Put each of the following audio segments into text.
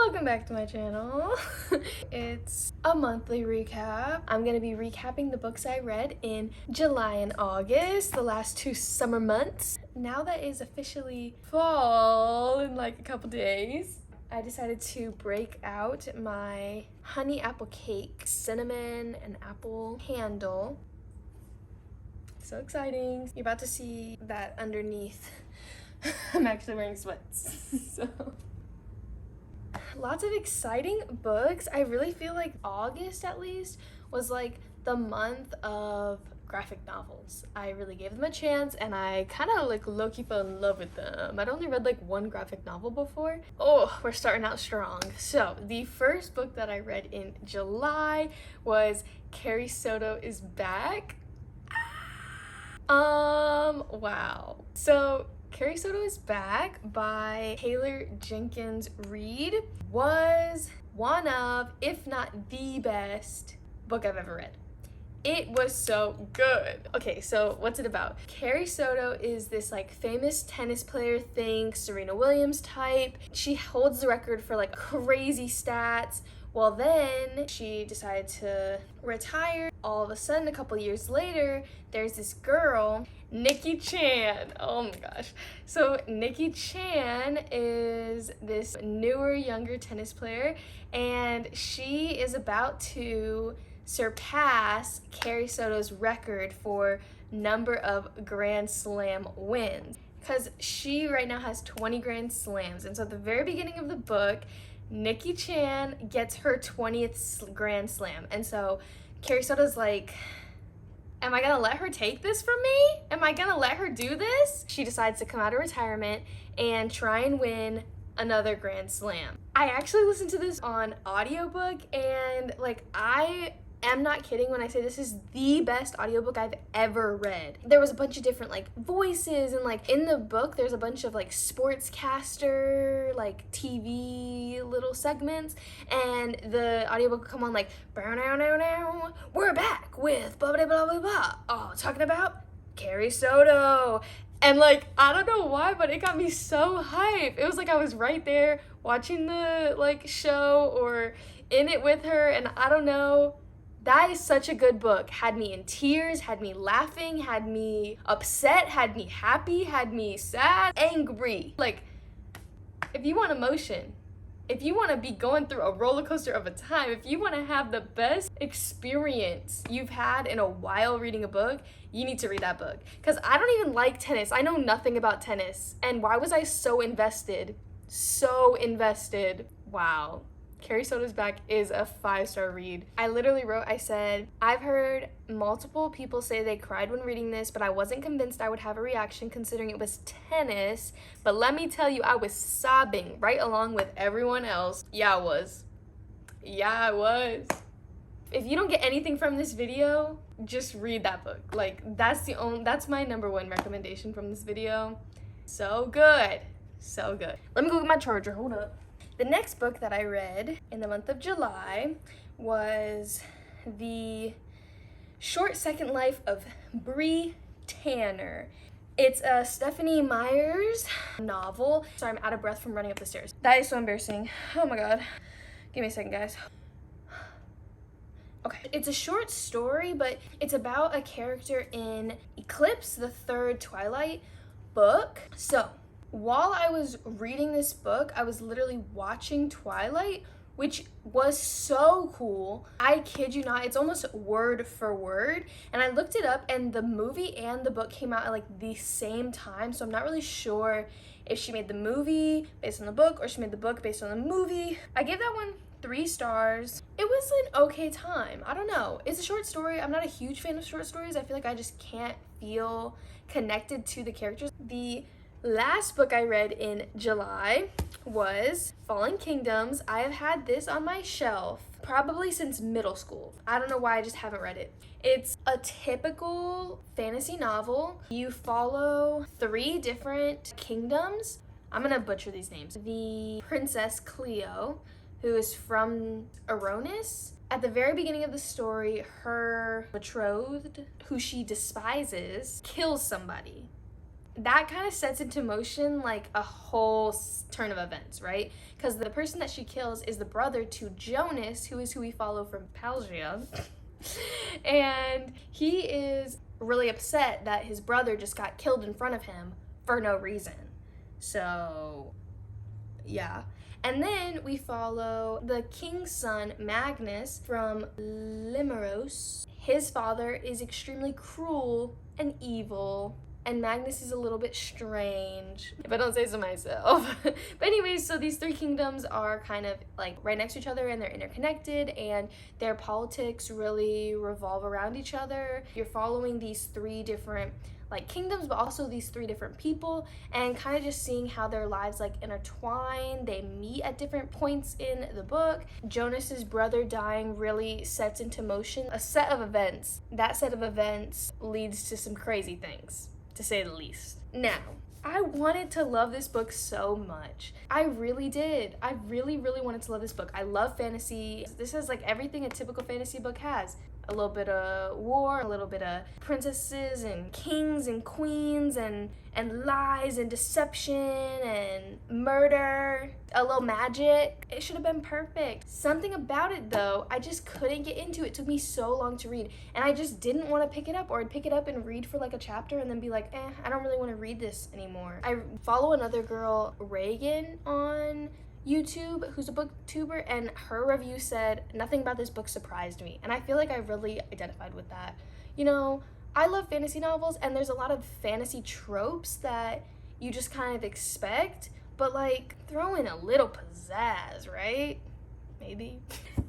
Welcome back to my channel. It's a monthly recap. I'm gonna be recapping the books I read in July and August, the last 2 summer months. Now that is officially fall in like a couple days, I decided to break out my honey apple cake, cinnamon and apple candle. So exciting. You're about to see that underneath. I'm actually wearing sweats, so. Lots of exciting books. I really feel like August, at least, was like the month of graphic novels. I really gave them a chance and I kind of like low-key fell in love with them. I'd only read like one graphic novel before. Oh, we're starting out strong. So the first book that I read in July was Carrie Soto is Back. Wow. So Carrie Soto is Back by Taylor Jenkins Reid was one of, if not the best book I've ever read. It was so good. Okay, so what's it about? Carrie Soto is this like famous tennis player thing, Serena Williams type. She holds the record for like crazy stats. Well, then she decided to retire. All of a sudden, a couple years later, there's this girl, Nikki Chan. Oh my gosh. So Nikki Chan is this newer, younger tennis player, and she is about to surpass Carrie Soto's record for number of Grand Slam wins. Because she right now has 20 Grand Slams. And so at the very beginning of the book, Nikki Chan gets her 20th Grand Slam. And so Carrie Soto's like, am I gonna let her take this from me? Am I gonna let her do this? She decides to come out of retirement and try and win another Grand Slam. I actually listened to this on audiobook, and like I am not kidding when I say this is the best audiobook I've ever read. There was a bunch of different like voices, and like in the book there's a bunch of like sportscaster like TV little segments, and the audiobook would come on like we're back with blah blah blah blah blah, oh talking about Carrie Soto. And like, I don't know why, but it got me so hyped. It was like I was right there watching the like show or in it with her, and I don't know. That is such a good book. Had me in tears, had me laughing, had me upset, had me happy, had me sad, angry. Like, if you want emotion, if you want to be going through a roller coaster of a time, if you want to have the best experience you've had in a while reading a book, you need to read that book. Because I don't even like tennis. I know nothing about tennis. And why was I so invested? So invested. Wow. Carrie Soto's Back is a 5-star read. I literally wrote, I said, I've heard multiple people say they cried when reading this, but I wasn't convinced I would have a reaction considering it was tennis. But let me tell you, I was sobbing right along with everyone else. Yeah, I was. Yeah, I was. If you don't get anything from this video, just read that book. Like, that's my number one recommendation from this video. So good. So good. Let me go get my charger. Hold up. The next book that I read in the month of July was The Short Second Life of Bree Tanner. It's a Stephanie Meyer's novel. Sorry, I'm out of breath from running up the stairs. That is so embarrassing. Oh my god. Give me a second, guys. Okay. It's a short story, but it's about a character in Eclipse, the third Twilight book. So, while I was reading this book, I was literally watching Twilight, which was so cool. I kid you not, it's almost word for word. And I looked it up, and the movie and the book came out at like the same time, so I'm not really sure if she made the movie based on the book or she made the book based on the movie. I gave that one 3 stars. It was an okay time. I don't know. It's a short story. I'm not a huge fan of short stories. I feel like I just can't feel connected to the characters. The last book I read in July was Fallen Kingdoms. I have had this on my shelf probably since middle school. I don't know why, I just haven't read it. It's a typical fantasy novel. You follow 3 different kingdoms. I'm gonna butcher these names. The Princess Cleo, who is from Aronis. At the very beginning of the story, her betrothed, who she despises, kills somebody. that kind of sets into motion like a whole turn of events, right? Because the person that she kills is the brother to Jonas, who is who we follow from Palgia. And he is really upset that his brother just got killed in front of him for no reason. So, yeah. And then we follow the king's son, Magnus, from Limeros. His father is extremely cruel and evil, and Magnus is a little bit strange, if I don't say so myself. But anyways, so these three kingdoms are kind of like right next to each other, and they're interconnected, and their politics really revolve around each other. You're following these three different like kingdoms, but also these three different people, and kind of just seeing how their lives like intertwine. They meet at different points in the book. Jonas's brother dying really sets into motion a set of events. That set of events leads to some crazy things, to say the least. Now, I wanted to love this book so much. I really did. I really wanted to love this book. I love fantasy. This is like everything a typical fantasy book has. A little bit of war, a little bit of princesses and kings and queens and lies and deception and murder, a little magic. It should have been perfect. Something about it though, I just couldn't get into it. It took me so long to read, and I just didn't want to pick it up, or I'd pick it up and read for like a chapter and then be like, I don't really want to read this anymore. I follow another girl, Reagan, on YouTube, who's a booktuber, and her review said nothing about this book surprised me, and I feel like I really identified with that. You know, I love fantasy novels, and there's a lot of fantasy tropes that you just kind of expect, but like throw in a little pizzazz, right? Maybe.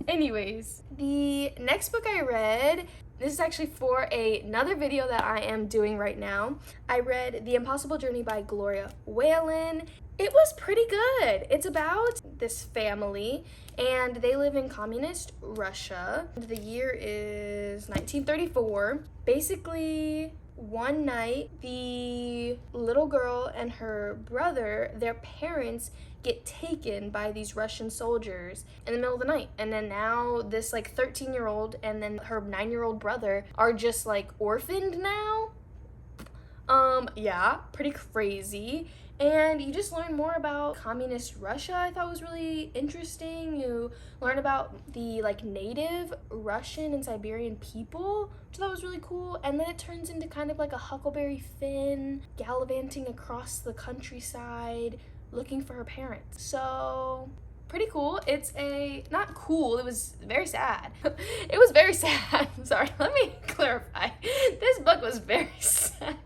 Anyways, the next book I read, this is actually for another video that I am doing right now. I read The Impossible Journey by Gloria Whelan. It was pretty good. It's about this family, and they live in communist Russia. The year is 1934. Basically, one night, the little girl and her brother, their parents, get taken by these Russian soldiers in the middle of the night. And then now this like 13-year-old and then her 9-year-old brother are just like orphaned now. Yeah, pretty crazy. And you just learn more about communist Russia. I thought was really interesting. You learn about the like native Russian and Siberian people, which I thought was really cool. And then it turns into kind of like a Huckleberry Finn gallivanting across the countryside looking for her parents. So pretty cool. It's not cool, it was very sad. It was very sad. Sorry, let me clarify. This book was very sad.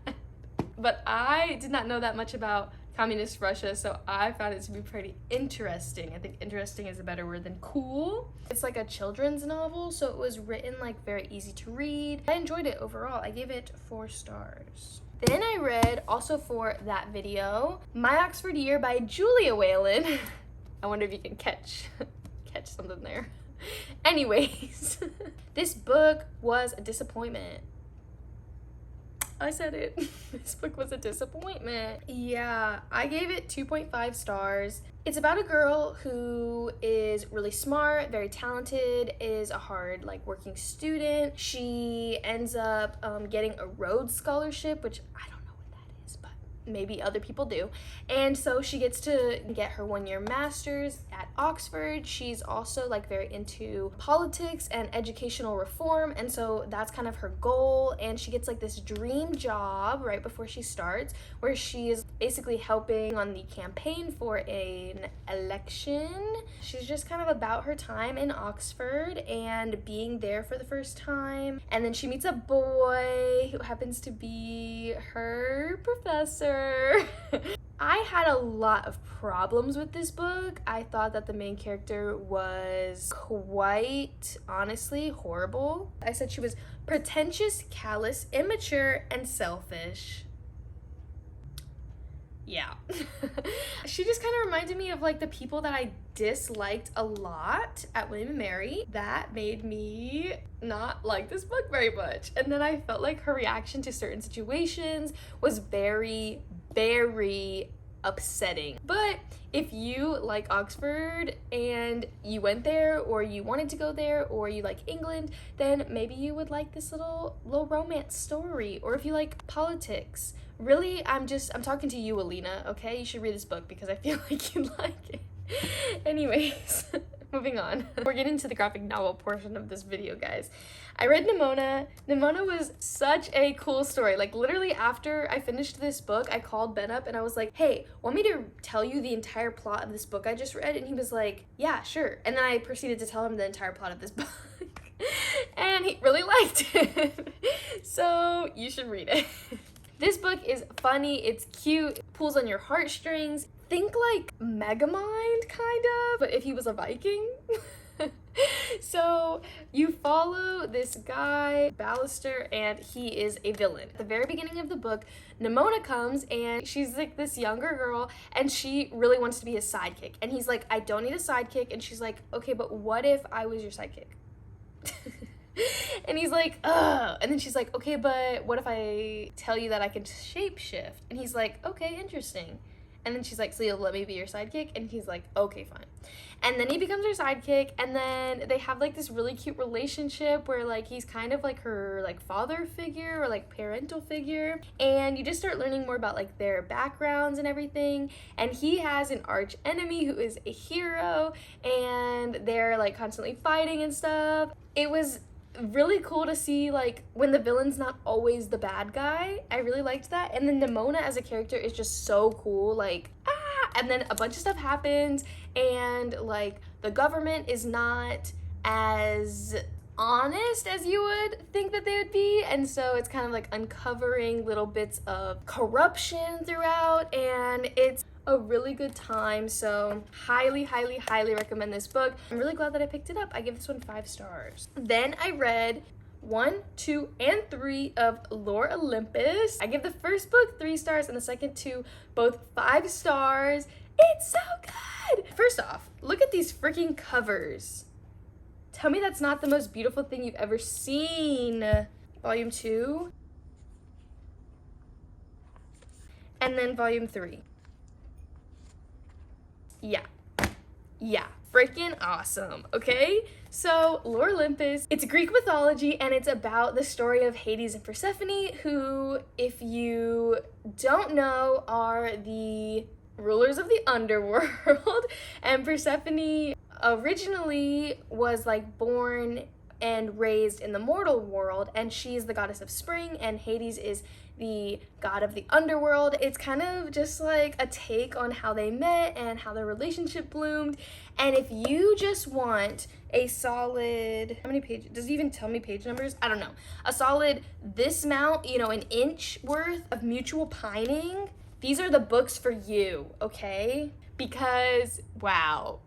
But I did not know that much about communist Russia, so I found it to be pretty interesting. I think interesting is a better word than cool. It's like a children's novel, so it was written like very easy to read. I enjoyed it overall. I gave it 4 stars. Then I read, also for that video, My Oxford Year by Julia Whelan. I wonder if you can catch something there. Anyways, this book was a disappointment. I said it. This book was a disappointment. Yeah, I gave it 2.5 stars. It's about a girl who is really smart, very talented, is a hard working student. She ends up getting a Rhodes Scholarship, which I don't know what that is, but maybe other people do. And so she gets to get her 1-year master's at Oxford. She's also very into politics and educational reform, and so that's kind of her goal. And she gets this dream job right before she starts, where she is basically helping on the campaign for an election. She's just kind of about her time in Oxford and being there for the first time. And then she meets a boy who happens to be her professor. I had a lot of problems with this book. I thought that the main character was quite honestly horrible. I said she was pretentious, callous, immature, and selfish. Yeah. She just kind of reminded me of the people that I disliked a lot at William & Mary. That made me not like this book very much. And then I felt like her reaction to certain situations was very upsetting. But if you like Oxford and you went there, or you wanted to go there, or you like England, then maybe you would like this little romance story. Or if you like politics. Really, I'm talking to you, Alina, okay? You should read this book because I feel like you'd like it. Anyways, moving on. We're getting to the graphic novel portion of this video, guys. I read Nimona. Nimona was such a cool story. Like, literally after I finished this book, I called Ben up and I was like, hey, want me to tell you the entire plot of this book I just read? And he was like, yeah, sure. And then I proceeded to tell him the entire plot of this book. And he really liked it. So you should read it. This book is funny, it's cute, it pulls on your heartstrings. Think like Megamind, kind of, but if he was a Viking. So you follow this guy, Ballister, and he is a villain. At the very beginning of the book, Nimona comes and she's like this younger girl and she really wants to be his sidekick. And he's like, I don't need a sidekick. And she's like, okay, but what if I was your sidekick? And he's like, ugh. And then she's like, okay, but what if I tell you that I can shapeshift? And he's like, okay, interesting. And then she's like, so you'll let me be your sidekick? And he's like, okay, fine. And then he becomes her sidekick, and then they have like this really cute relationship where like he's kind of like her like father figure or like parental figure. And you just start learning more about like their backgrounds and everything. And he has an arch enemy who is a hero, and they're like constantly fighting and stuff. It was really cool to see like when the villain's not always the bad guy. I really liked that. And then Nimona as a character is just so cool, like and then a bunch of stuff happens, and like the government is not as honest as you would think that they would be, and so it's kind of like uncovering little bits of corruption throughout, and it's a really good time. So highly recommend this book. I'm really glad that I picked it up. I give this one 5 stars. Then I read 1, 2, and 3 of Lore Olympus. I give the first book 3 stars and the second 2 both 5 stars. It's so good. First off, look at these freaking covers. Tell me that's not the most beautiful thing you've ever seen. Volume 2. And then volume 3. Yeah, freaking awesome, okay? So, Lore Olympus, it's Greek mythology, and it's about the story of Hades and Persephone, who, if you don't know, are the rulers of the underworld. And Persephone originally was like born and raised in the mortal world, and she's the goddess of spring, and Hades is the god of the underworld. It's kind of just like a take on how they met and how their relationship bloomed. And if you just want a solid, how many pages, does it even tell me page numbers? I don't know. A solid this amount, you know, an inch worth of mutual pining, these are the books for you, okay? Because, wow.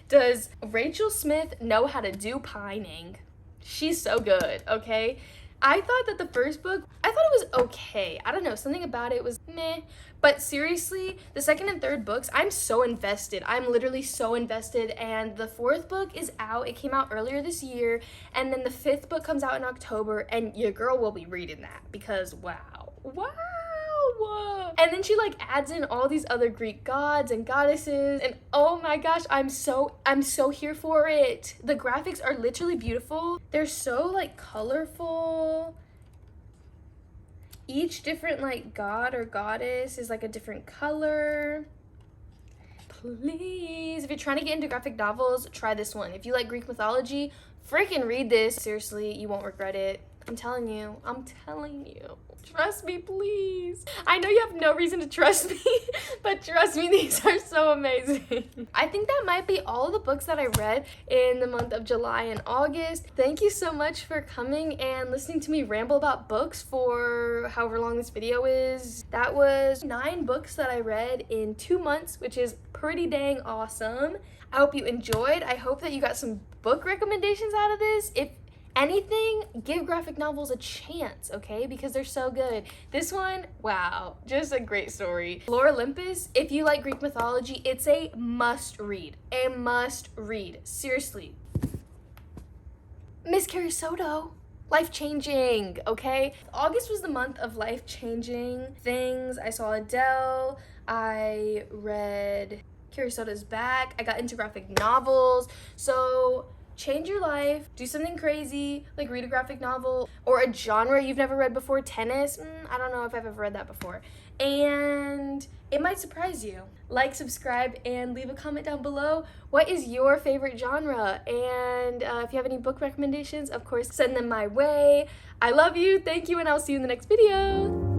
Does Rachel Smith know how to do pining? She's so good, okay? I thought that the first book, I thought it was okay. I don't know, something about it was meh. But seriously, the second and third books, I'm so invested. I'm literally so invested. And the 4th book is out. It came out earlier this year. And then the 5th book comes out in October. And your girl will be reading that because wow. And then she like adds in all these other Greek gods and goddesses, and oh my gosh, I'm so here for it. The graphics are literally beautiful. They're so like colorful. Each different like god or goddess is like a different color. Please, if you're trying to get into graphic novels, try this one. If you like Greek mythology, freaking read this. Seriously, you won't regret it. I'm telling you. Trust me, please. I know you have no reason to trust me, but trust me, these are so amazing. I think that might be all of the books that I read in the month of July and August. Thank you so much for coming and listening to me ramble about books for however long this video is. That was 9 books that I read in 2 months, which is pretty dang awesome. I hope you enjoyed. I hope that you got some book recommendations out of this. If anything, give graphic novels a chance, okay? Because they're so good. This one, wow, just a great story. Lore Olympus, if you like Greek mythology, it's a must read. Seriously. Miss Carrie Soto. life-changing, okay? August was the month of life-changing things. I saw Adele, I read Carrie Soto's Back, I got into graphic novels. So change your life, do something crazy, like read a graphic novel or a genre you've never read before. Tennis, I don't know if I've ever read that before. And it might surprise you. Like, subscribe, and leave a comment down below. What is your favorite genre? And if you have any book recommendations, of course, send them my way. I love you, thank you, and I'll see you in the next video.